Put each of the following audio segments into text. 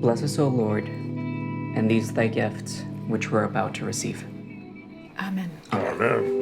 Bless us, O Lord, and these thy gifts, which we're about to receive. Amen. Amen.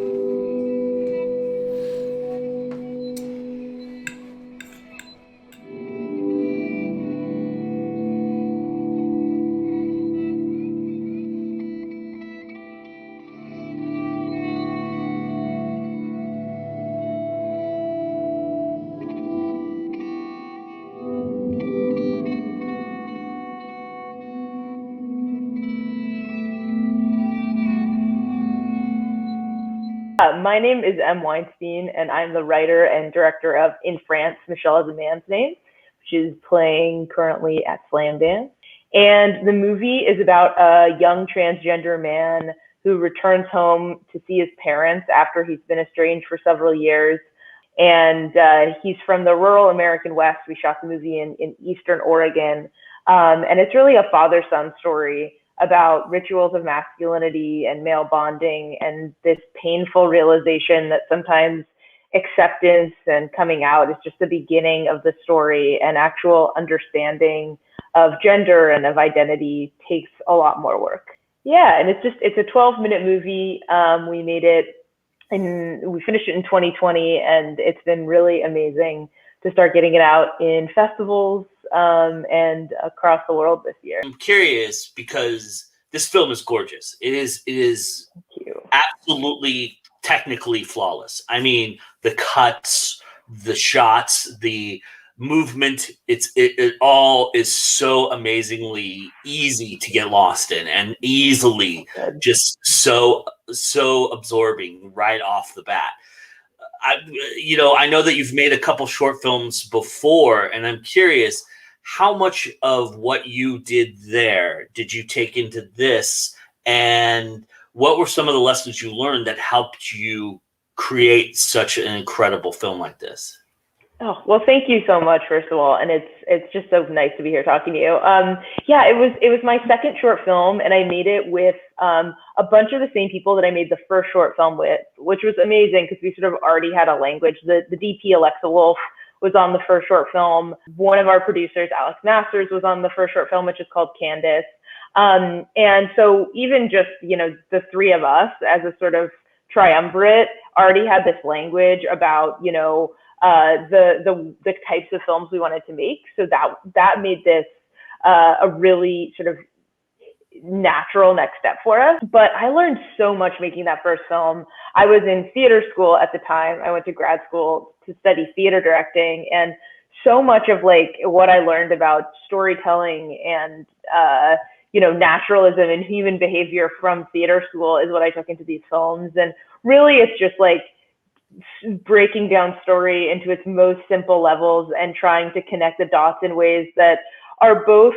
My name is Em Weinstein, and I'm the writer and director of In France, Michelle Has a Man's Name, which is playing currently at Slamdance. And the movie is about a young transgender man who returns home to see his parents after he's been estranged for several years. And he's from the rural American West. We shot the movie in Eastern Oregon. And it's really a father-son story about rituals of masculinity and male bonding and this painful realization that sometimes acceptance and coming out is just the beginning of the story, and actual understanding of gender and of identity takes a lot more work. Yeah, and it's a 12-minute movie. We made it and we finished it in 2020, and it's been really amazing to start getting it out in festivals and across the world this year. I'm curious because this film is gorgeous. It is absolutely technically flawless. I mean, the cuts, the shots, the movement, it all is so amazingly easy to get lost in, and easily just so absorbing right off the bat. I know that you've made a couple short films before, and I'm curious, how much of what you did there did you take into this, and what were some of the lessons you learned that helped you create such an incredible film like this? Oh, well, thank you so much, first of all. And it's just so nice to be here talking to you. Yeah, it was my second short film, and I made it with a bunch of the same people that I made the first short film with, which was amazing because we sort of already had a language. The DP, Alexa Wolf, was on the first short film. One of our producers, Alex Masters, was on the first short film, which is called Candace. And so even just, the three of us as a sort of triumvirate already had this language about, the types of films we wanted to make. So that made this a really sort of natural next step for us. But I learned so much making that first film. I was in theater school at the time. I went to grad school to study theater directing, and so much of what I learned about storytelling and naturalism and human behavior from theater school is what I took into these films. And really it's just breaking down story into its most simple levels and trying to connect the dots in ways that are both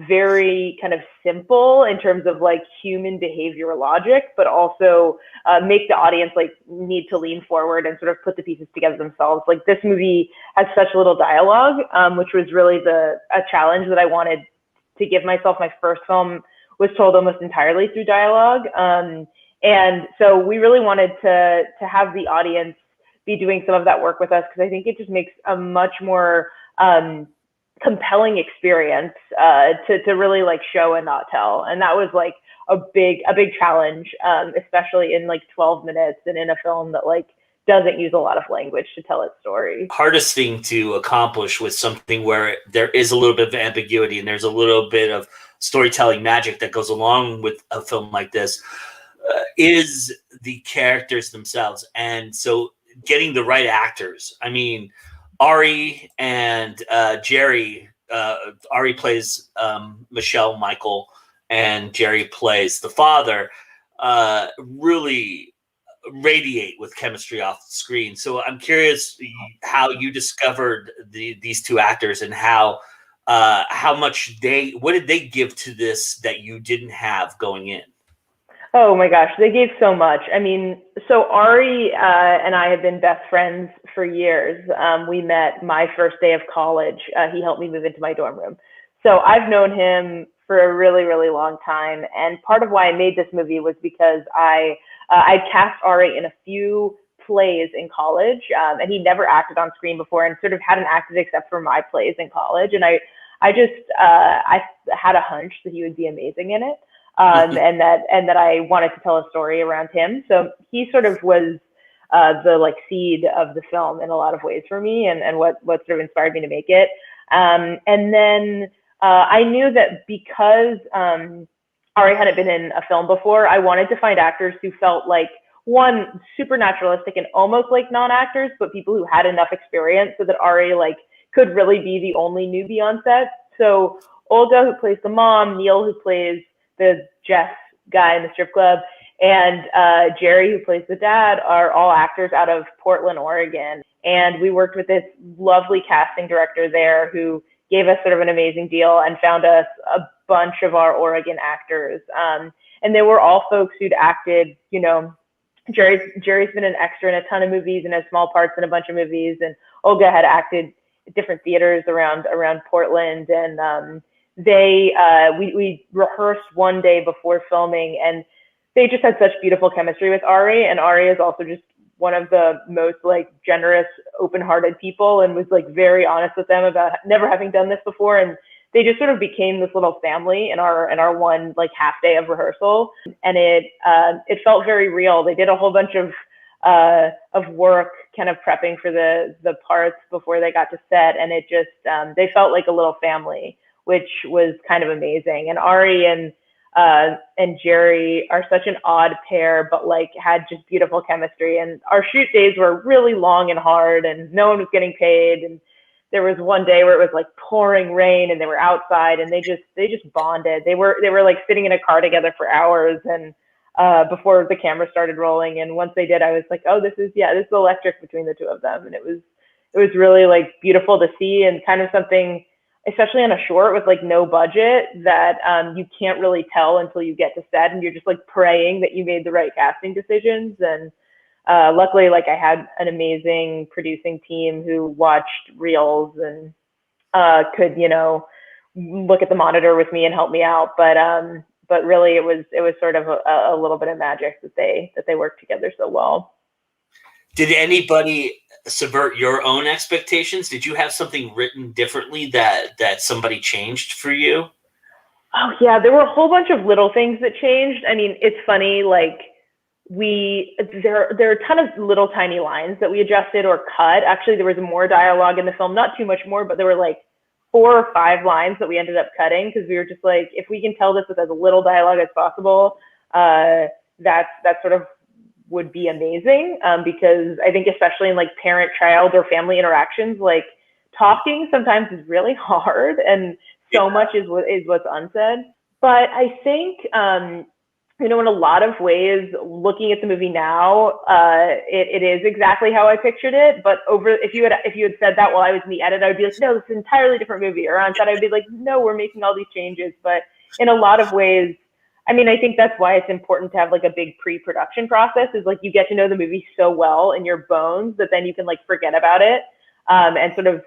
very kind of simple in terms of human behavior logic, but also make the audience need to lean forward and sort of put the pieces together themselves. This movie has such little dialogue, which was really a challenge that I wanted to give myself. My first film was told almost entirely through dialogue. And so we really wanted to have the audience be doing some of that work with us, because I think it just makes a much more compelling experience to really show and not tell. And that was a big challenge, especially in 12 minutes and in a film that doesn't use a lot of language to tell its story. Hardest thing to accomplish with something where there is a little bit of ambiguity and there's a little bit of storytelling magic that goes along with a film like this is the characters themselves. And so getting the right actors. I mean, Ari and Jerry, Ari plays Michelle Michael, and Jerry plays the father, really radiate with chemistry off the screen. So I'm curious how you discovered these two actors, and how much what did they give to this that you didn't have going in? Oh my gosh, they gave so much. I mean, so Ari and I have been best friends for years. We met my first day of college. He helped me move into my dorm room. So I've known him for a really, really long time. And part of why I made this movie was because I cast Ari in a few plays in college, and he never acted on screen before and sort of hadn't acted except for my plays in college. And I I had a hunch that he would be amazing in it. And that I wanted to tell a story around him. So he sort of was the like seed of the film in a lot of ways for me, and what sort of inspired me to make it. And then I knew that because Ari hadn't been in a film before, I wanted to find actors who felt like, one, super naturalistic and almost like non-actors, but people who had enough experience so that Ari like could really be the only newbie on set. So Olga, who plays the mom, Neil, who plays the Jeff guy in the strip club, and Jerry, who plays the dad, are all actors out of Portland, Oregon. And we worked with this lovely casting director there who gave us sort of an amazing deal and found us a bunch of our Oregon actors. And they were all folks who'd acted, you know, Jerry's been an extra in a ton of movies and has small parts in a bunch of movies. And Olga had acted at different theaters around Portland. And we rehearsed one day before filming, and they just had such beautiful chemistry with Ari. And Ari is also just one of the most like generous, open-hearted people, and was like very honest with them about never having done this before. And they just sort of became this little family in our one like half day of rehearsal. And it felt very real. They did a whole bunch of work kind of prepping for the parts before they got to set. And it just, they felt like a little family, which was kind of amazing. And Ari and Jerry are such an odd pair, but like had just beautiful chemistry. And our shoot days were really long and hard, and no one was getting paid. And there was one day where it was like pouring rain and they were outside, and they just bonded. They were like sitting in a car together for hours, and before the camera started rolling. And once they did, I was like, oh, this is electric between the two of them. And it was really like beautiful to see, and kind of something, especially on a short with like no budget, that you can't really tell until you get to set, and you're just like praying that you made the right casting decisions. And luckily, like I had an amazing producing team who watched reels and could, you know, look at the monitor with me and help me out. But really it was sort of a little bit of magic that they worked together so well. Did anybody subvert your own expectations? Did you have something written differently that somebody changed for you? Oh yeah, there were a whole bunch of little things that changed. I mean, it's funny, like there are a ton of little tiny lines that we adjusted or cut. Actually, there was more dialogue in the film, not too much more, but there were like 4 or 5 lines that we ended up cutting, because we were just like, if we can tell this with as little dialogue as possible, that sort of would be amazing. Because I think especially in like parent-child or family interactions, like talking sometimes is really hard, and so much is what's unsaid. But I think, you know, in a lot of ways, looking at the movie now, it is exactly how I pictured it. But if you had said that while I was in the edit, I would be like, no, this is an entirely different movie. Or on set, I'd be like, no, we're making all these changes. But in a lot of ways, I mean, I think that's why it's important to have like a big pre-production process, is like you get to know the movie so well in your bones that then you can like forget about it, and sort of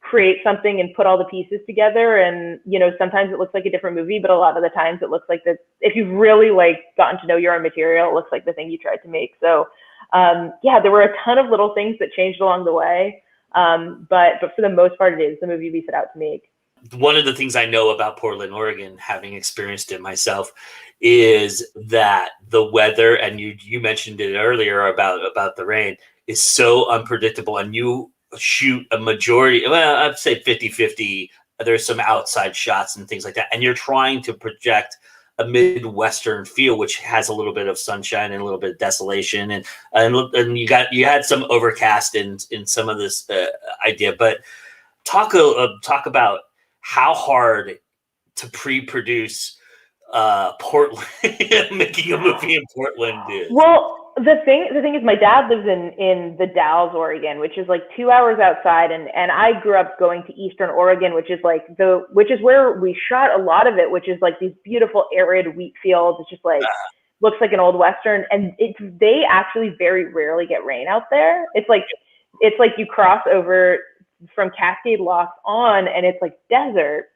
create something and put all the pieces together. And, you know, sometimes it looks like a different movie, but a lot of the times it looks like that if you've really like gotten to know your own material, it looks like the thing you tried to make. So yeah, there were a ton of little things that changed along the way. But for the most part, it is the movie we set out to make. One of the things I know about Portland, Oregon, having experienced it myself, is that the weather, and you mentioned it earlier about the rain, is so unpredictable. And you shoot a majority, well, I'd say 50-50. There's some outside shots and things like that. And you're trying to project a Midwestern feel, which has a little bit of sunshine and a little bit of desolation. And you had some overcast in some of this idea, but talk about how hard to pre-produce Portland, making a movie in Portland is. Well, the thing is, my dad lives in the Dalles, Oregon, which is like 2 hours outside, and I grew up going to Eastern Oregon, which is where we shot a lot of it, which is like these beautiful arid wheat fields. It's just like looks like an old Western, and they actually very rarely get rain out there. It's like you cross over from Cascade Locks on, and it's like desert.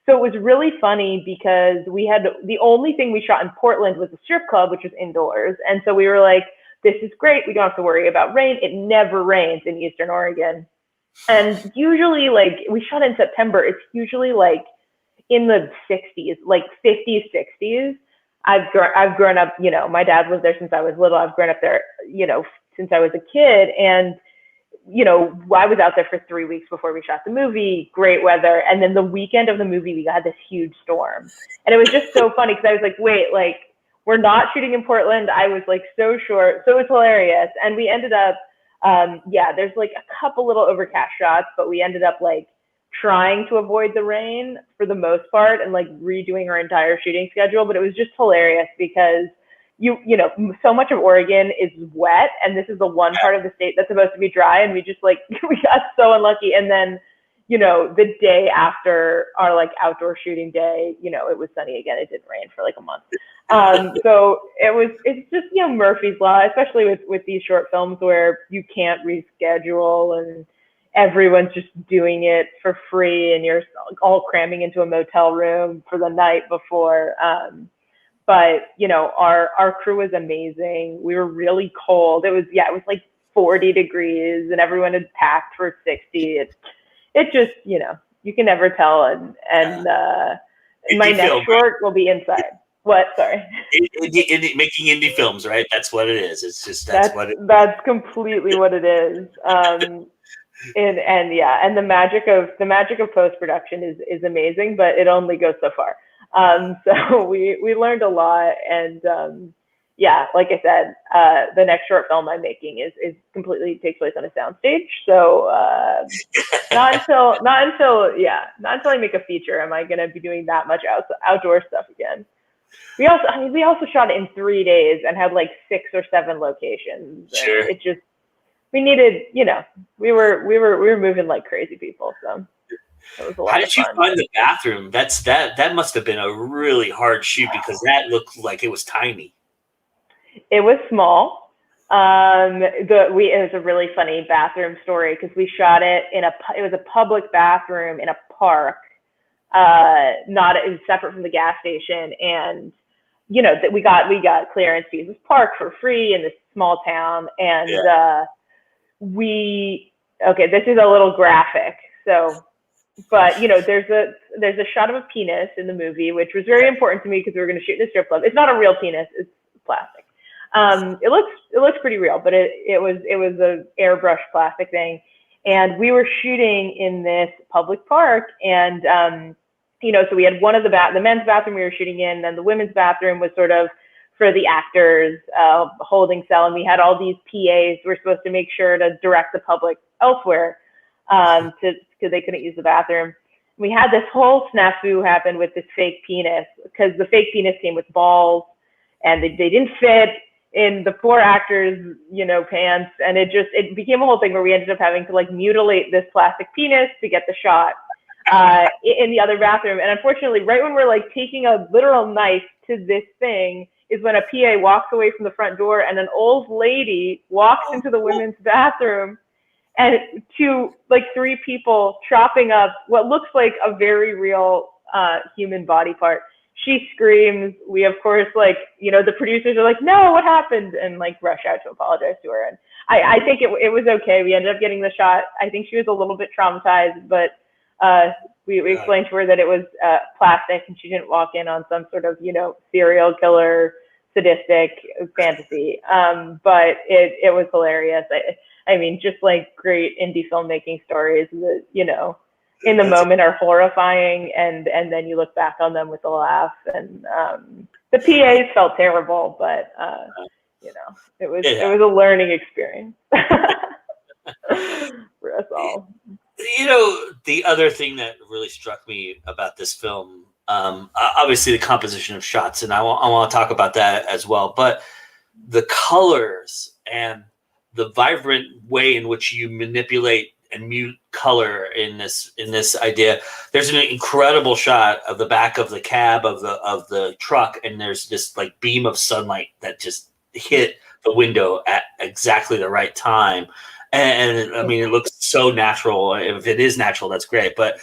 So it was really funny because we had the only thing we shot in Portland was a strip club, which was indoors. And so we were like, this is great. We don't have to worry about rain. It never rains in Eastern Oregon. And usually, like, we shot in September, it's usually like in the 60s, like 50s, 60s. I've grown up, you know, my dad was there since I was little. I've grown up there, you know, since I was a kid. And, you know, I was out there for 3 weeks before we shot the movie, great weather. And then the weekend of the movie, we got this huge storm. And it was just so funny because I was like, wait, like, we're not shooting in Portland. I was like so short. So it was hilarious. And we ended up, yeah, there's like a couple little overcast shots, but we ended up like trying to avoid the rain for the most part and like redoing our entire shooting schedule. But it was just hilarious because you know, so much of Oregon is wet, and this is the one part of the state that's supposed to be dry, and we just like we got so unlucky. And then, you know, the day after our like outdoor shooting day, you know, it was sunny again. It didn't rain for like a month. So it's just, you know, Murphy's Law, especially with these short films where you can't reschedule and everyone's just doing it for free and you're all cramming into a motel room for the night before. But, you know, our crew was amazing. We were really cold. It was like 40 degrees and everyone had packed for 60. It just, you know, you can never tell. And my next short will be inside. What? Sorry. Making indie films, right? That's what it is. It's just that's completely what it is. And yeah, and the magic of post-production is amazing, but it only goes so far. So we learned a lot, and yeah, like I said, the next short film I'm making is completely takes place on a soundstage. So not until I make a feature am I going to be doing that much outdoor stuff again. We also shot it in 3 days and had like 6 or 7 locations. Sure. It just, we needed, you know, we were moving like crazy people. So it was a lot How did you fun. find the bathroom? That must have been a really hard shoot because that looked like it was tiny. It was small. It was a really funny bathroom story because we shot it it was a public bathroom in a park. It was separate from the gas station, and you know that we got clearance to use this park for free in this small town, and this is a little graphic, so, but you know there's a shot of a penis in the movie, which was very important to me because we were going to shoot in a strip club. It's not a real penis, it's plastic. It looks pretty real, but it was a airbrush plastic thing, and we were shooting in this public park, and you know, so we had one of the men's bathroom we were shooting in, and the women's bathroom was sort of for the actors, holding cell, and we had all these PAs who were supposed to make sure to direct the public elsewhere, because they couldn't use the bathroom. We had this whole snafu happen with this fake penis, because the fake penis came with balls, and they didn't fit in the poor actors, you know, pants, and it became a whole thing where we ended up having to like mutilate this plastic penis to get the shot in the other bathroom. And unfortunately, right when we're like taking a literal knife to this thing is when a PA walks away from the front door and an old lady walks into the women's bathroom, and to like 3 people chopping up what looks like a very real human body part. She screams. We, of course, like, you know, the producers are like, no, what happened? And like rush out to apologize to her. And I think it was okay. We ended up getting the shot. I think she was a little bit traumatized, but we explained to her that it was plastic and she didn't walk in on some sort of, you know, serial killer, sadistic fantasy. But it was hilarious. I mean, just like great indie filmmaking stories that, you know, in the moment are horrifying, and then you look back on them with a laugh. And the PAs felt terrible, but you know, it was a learning experience for us all. You know, the other thing that really struck me about this film, obviously the composition of shots, and I want to talk about that as well, but the colors and the vibrant way in which you manipulate and mute color in this idea. There's an incredible shot of the back of the cab of the truck, and there's this like beam of sunlight that just hit the window at exactly the right time. And I mean, it looks so natural. If it is natural, that's great. But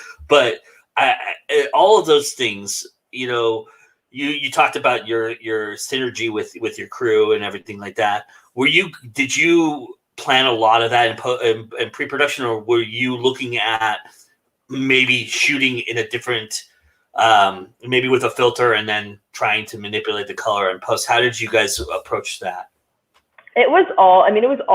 all of those things, you know, you talked about your synergy with your crew and everything like that. Did you plan a lot of that in pre-production, or were you looking at maybe shooting in a different, maybe with a filter and then trying to manipulate the color in post? How did you guys approach that? It was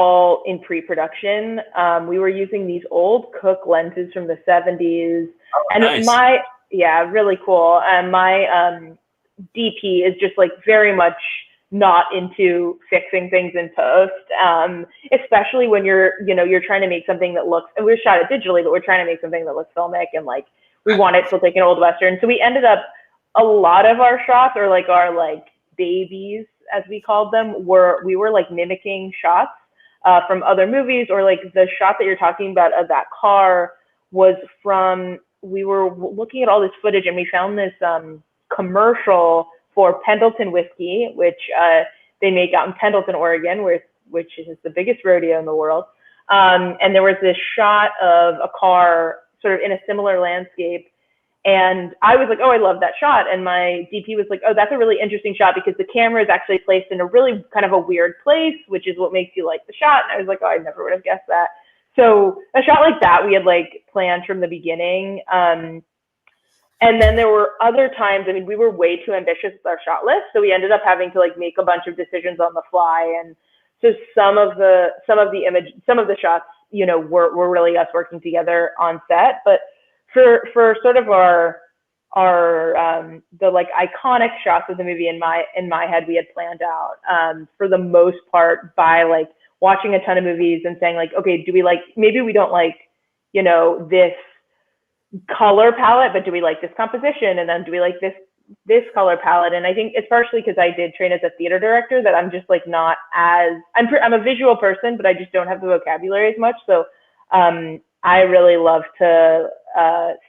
all in pre-production. We were using these old Cook lenses from the 70s. Oh, and nice. Really cool. And my DP is just like very much not into fixing things in post, especially when you're trying to make something that looks, and we shot it digitally, but we're trying to make something that looks filmic, and like we want it to look like an old Western. So we ended up, a lot of our shots, or like our like babies, as we called them, we were like mimicking shots from other movies, or like the shot that you're talking about of that car was from, we were looking at all this footage and we found this commercial for Pendleton whiskey, which they make out in Pendleton, Oregon, which is the biggest rodeo in the world. And there was this shot of a car sort of in a similar landscape. And I was like, oh, I love that shot. And my DP was like, oh, that's a really interesting shot because the camera is actually placed in a really kind of a weird place, which is what makes you like the shot. And I was like, oh, I never would have guessed that. So a shot like that, we had like planned from the beginning. And then there were other times, I mean, we were way too ambitious with our shot list. So we ended up having to like make a bunch of decisions on the fly. And so some of the shots, were really us working together on set. But for sort of our the like iconic shots of the movie in my head, we had planned out for the most part by like watching a ton of movies and saying like, okay, do we like, maybe we don't like, this color palette, but do we like this composition? And then do we like this color palette? And I think it's partially because I did train as a theater director that I'm just like not as, I'm a visual person, but I just don't have the vocabulary as much. So I really love to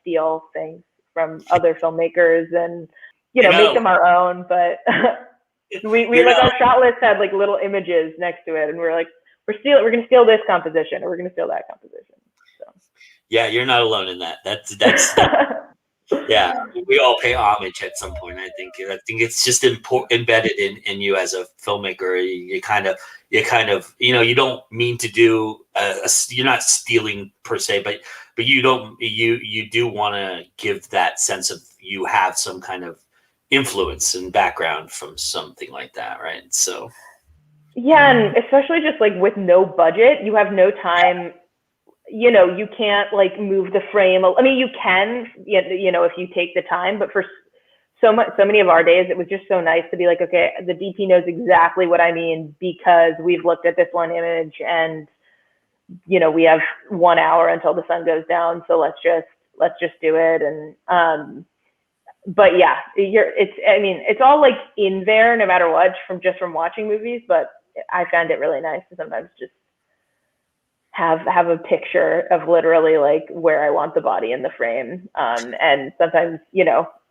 steal things from other filmmakers and make them our own. But we like our shot list had like little images next to it, and we're like, we're gonna steal this composition, or we're gonna steal that composition. So yeah, you're not alone in that. That's yeah, we all pay homage at some point. I think it's just embedded in you as a filmmaker. You kind of you don't mean to do you're not stealing per se, but you do want to give that sense of you have some kind of influence and background from something like that, right? So yeah, and especially just like with no budget, you have no time. You can't like move the frame. I mean, you can, if you take the time, but for so many of our days, it was just so nice to be like, okay, the DP knows exactly what I mean because we've looked at this one image and, we have 1 hour until the sun goes down. So let's just do it. And, but yeah, it's all like in there no matter what from watching movies, but I found it really nice to sometimes just have a picture of literally like where I want the body in the frame. And sometimes,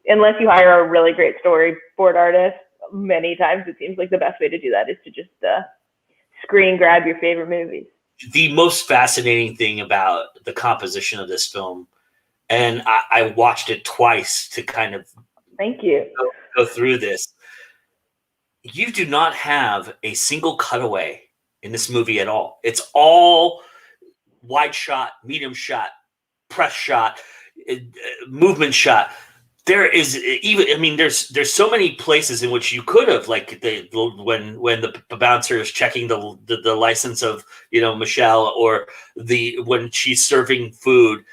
unless you hire a really great storyboard artist, many times it seems like the best way to do that is to just screen grab your favorite movies. The most fascinating thing about the composition of this film, and I watched it twice to kind of thank you go through this. You do not have a single cutaway in this movie at all. It's all wide shot, medium shot, press shot, movement shot. There is there's so many places in which you could have, like when the bouncer is checking the license of Michelle, or when she's serving food.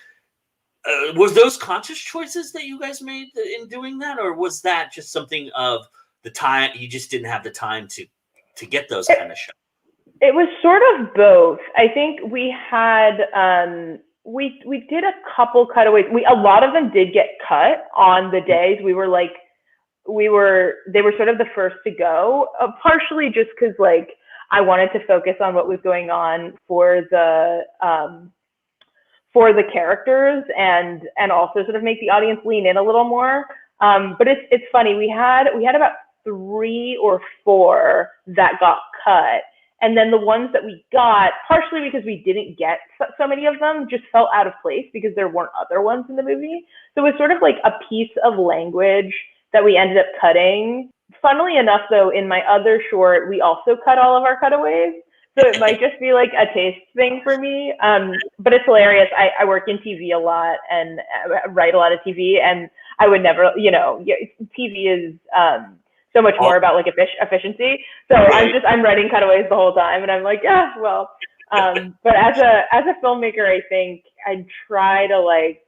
Was those conscious choices that you guys made in doing that, or was that just something of the time you just didn't have the time to get those kind of shots? It was sort of both. I think we had we did a couple cutaways. A lot of them did get cut on the days. They were sort of the first to go, partially just because like I wanted to focus on what was going on for the characters and also sort of make the audience lean in a little more. But it's funny. We had about 3 or 4 that got cut. And then the ones that we got, partially because we didn't get so many of them, just felt out of place because there weren't other ones in the movie. So it was sort of like a piece of language that we ended up cutting. Funnily enough, though, in my other short, we also cut all of our cutaways. So it might just be like a taste thing for me. But it's hilarious. I work in TV a lot and write a lot of TV, and I would never, TV is so much more about like efficiency. So I'm writing cutaways the whole time, and I'm like, yeah, well. But as a filmmaker, I think I try to like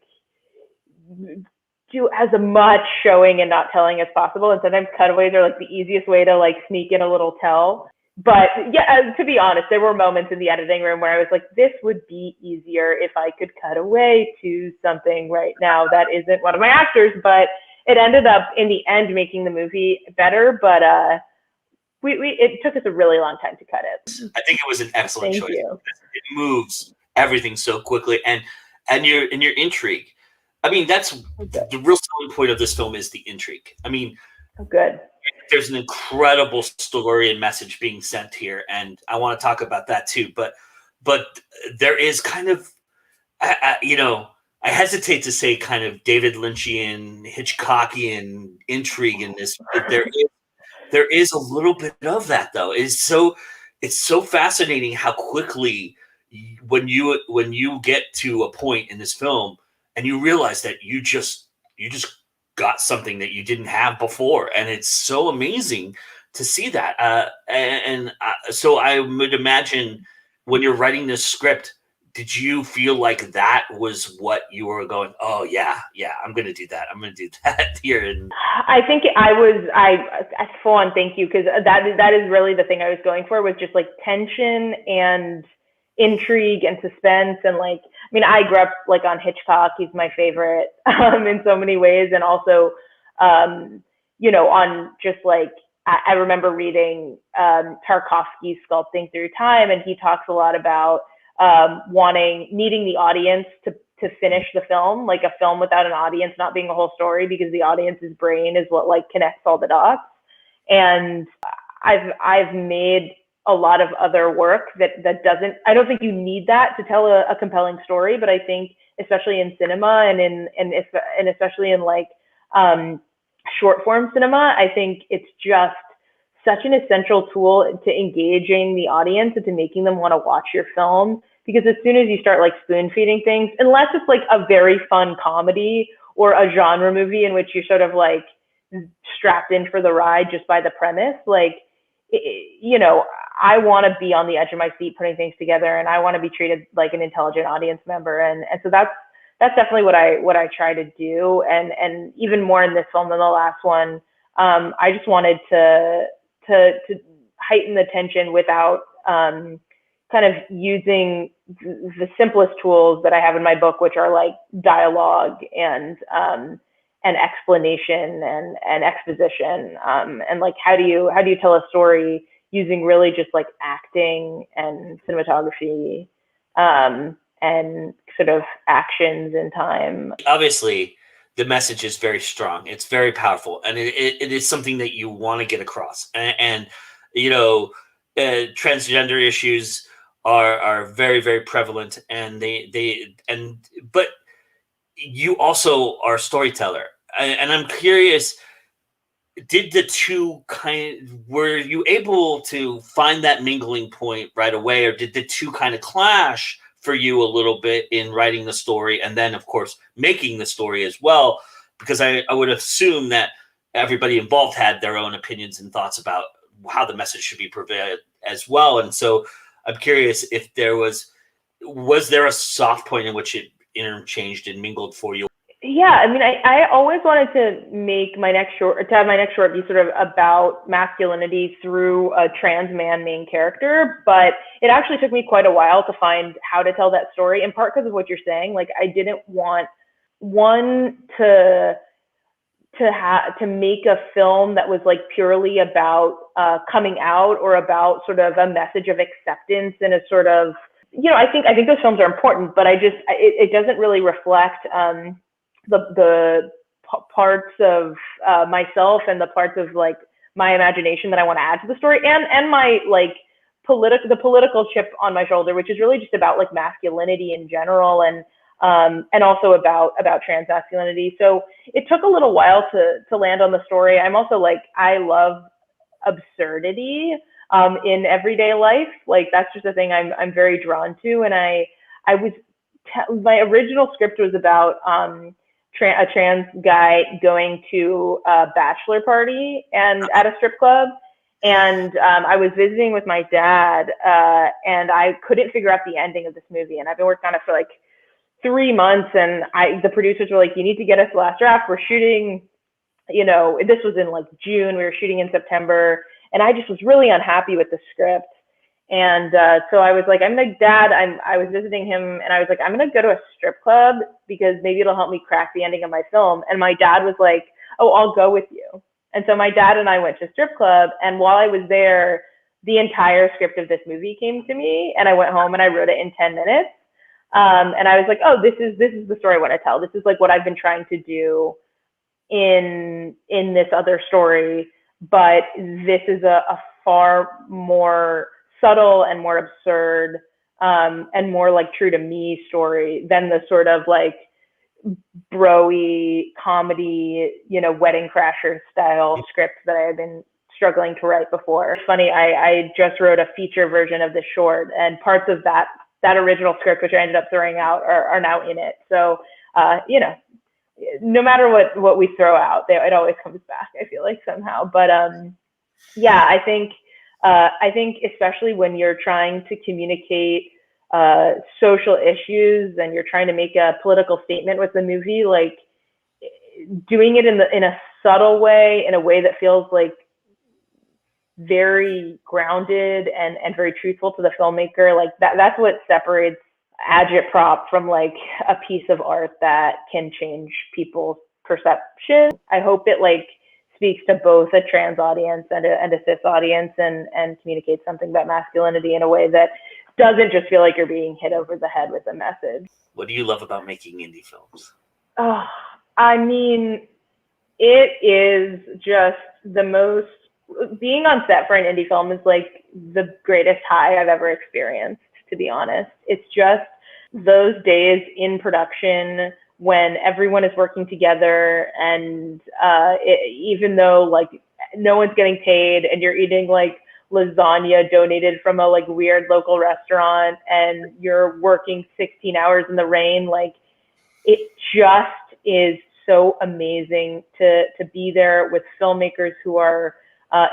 do as much showing and not telling as possible. And sometimes cutaways are like the easiest way to like sneak in a little tell. But yeah, to be honest, there were moments in the editing room where I was like, this would be easier if I could cut away to something right now that isn't one of my actors. But it ended up in the end making the movie better. But it took us a really long time to cut it. I think it was an excellent choice. You. It moves everything so quickly, and your intrigue. I mean, that's the real selling point of this film is the intrigue. I mean, good. There's an incredible story and message being sent here, and I want to talk about that too. But there is kind of, I hesitate to say kind of David Lynchian, Hitchcockian intrigue in this. But there is a little bit of that, though. It's so fascinating how quickly when you get to a point in this film and you realize that you just got something that you didn't have before, and it's so amazing to see that. So I would imagine when you're writing this script, did you feel like that was what you were going, oh yeah, I'm going to do that. I'm going to do that here. And I think I full on thank you. Cause that is really the thing I was going for, was just like tension and intrigue and suspense. And like, I mean, I grew up like on Hitchcock. He's my favorite, in so many ways. And also, on just like, I remember reading, Tarkovsky's Sculpting Through Time. And he talks a lot about, needing the audience to finish the film, like a film without an audience not being a whole story, because the audience's brain is what like connects all the dots. And I've made a lot of other work that doesn't, I don't think you need that to tell a compelling story, but I think especially in cinema and especially in like short form cinema, I think it's just such an essential tool to engaging the audience and to making them want to watch your film. Because as soon as you start like spoon feeding things, unless it's like a very fun comedy or a genre movie in which you're sort of like strapped in for the ride just by the premise, like, I want to be on the edge of my seat putting things together, and I want to be treated like an intelligent audience member. And so that's definitely what I try to do. And even more in this film than the last one, I just wanted to heighten the tension without kind of using the simplest tools that I have in my book, which are like dialogue and explanation and exposition, and like how do you tell a story using really just like acting and cinematography, and sort of actions in time. Obviously, the message is very strong. It's very powerful, and it is something that you want to get across. And transgender issues are very, very prevalent, and but you also are a storyteller, and I'm curious, did the two were you able to find that mingling point right away, or did the two kind of clash for you a little bit in writing the story and then of course making the story as well? Because I would assume that everybody involved had their own opinions and thoughts about how the message should be presented as well. And so I'm curious if there was there a soft point in which it interchanged and mingled for you? Yeah, I mean, I always wanted to make my next short be sort of about masculinity through a trans man main character, but it actually took me quite a while to find how to tell that story, in part because of what you're saying. Like, I didn't want to make a film that was like purely about coming out, or about sort of a message of acceptance and a sort of, I think those films are important, but it doesn't really reflect the parts of myself and the parts of like my imagination that I want to add to the story, and my like the political chip on my shoulder, which is really just about like masculinity in general, and also about trans masculinity. So it took a little while to land on the story. I'm also like, I love absurdity. in everyday life. Like that's just a thing I'm very drawn to. And my original script was about a trans guy going to a bachelor party and at a strip club. And I was visiting with my dad, and I couldn't figure out the ending of this movie. And I've been working on it for like 3 months. And the producers were like, you need to get us the last draft. We're shooting, this was in like June. We were shooting in September. And I just was really unhappy with the script. And so I was like, I was visiting him, and I was like, I'm going to go to a strip club because maybe it'll help me crack the ending of my film. And my dad was like, oh, I'll go with you. And so my dad and I went to a strip club. And while I was there, the entire script of this movie came to me, and I went home and I wrote it in 10 minutes. And I was like, oh, this is the story I want to tell. This is like what I've been trying to do in this other story. But this is a far more subtle and more absurd and more like true to me story than the sort of like bro-y comedy, Wedding Crashers style script that I had been struggling to write before. It's funny, I just wrote a feature version of the short, and parts of that original script, which I ended up throwing out, are now in it. So, no matter what we throw out, it always comes back, I feel like, somehow. But yeah, I think especially when you're trying to communicate social issues and you're trying to make a political statement with the movie, like doing it in a subtle way, in a way that feels like very grounded and very truthful to the filmmaker, like that's what separates agitprop from like a piece of art that can change people's perception. I hope it like speaks to both a trans audience and a cis audience, and communicates something about masculinity in a way that doesn't just feel like you're being hit over the head with a message. What do you love about making indie films? Oh, I mean, it is just the most, being on set for an indie film is like the greatest high I've ever experienced, to be honest. It's just those days in production when everyone is working together, and even though like no one's getting paid and you're eating like lasagna donated from a like weird local restaurant and you're working 16 hours in the rain, like it just is so amazing to be there with filmmakers who are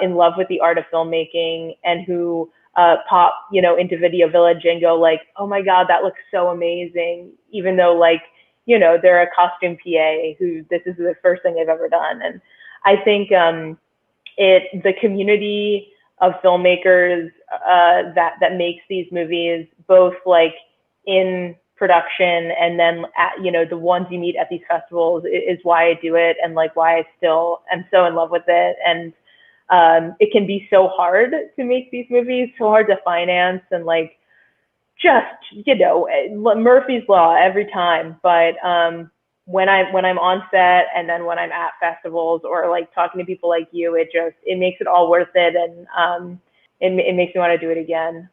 in love with the art of filmmaking, and who pop, into Video Village and go like, oh my God, that looks so amazing. Even though like, they're a costume PA who this is the first thing they've ever done. And I think the community of filmmakers that makes these movies, both like in production and then the ones you meet at these festivals, is why I do it, and like why I still am so in love with it. And it can be so hard to make these movies, so hard to finance, and like just Murphy's Law every time. But when I'm on set, and then when I'm at festivals or like talking to people like you, it makes it all worth it, and it makes me want to do it again.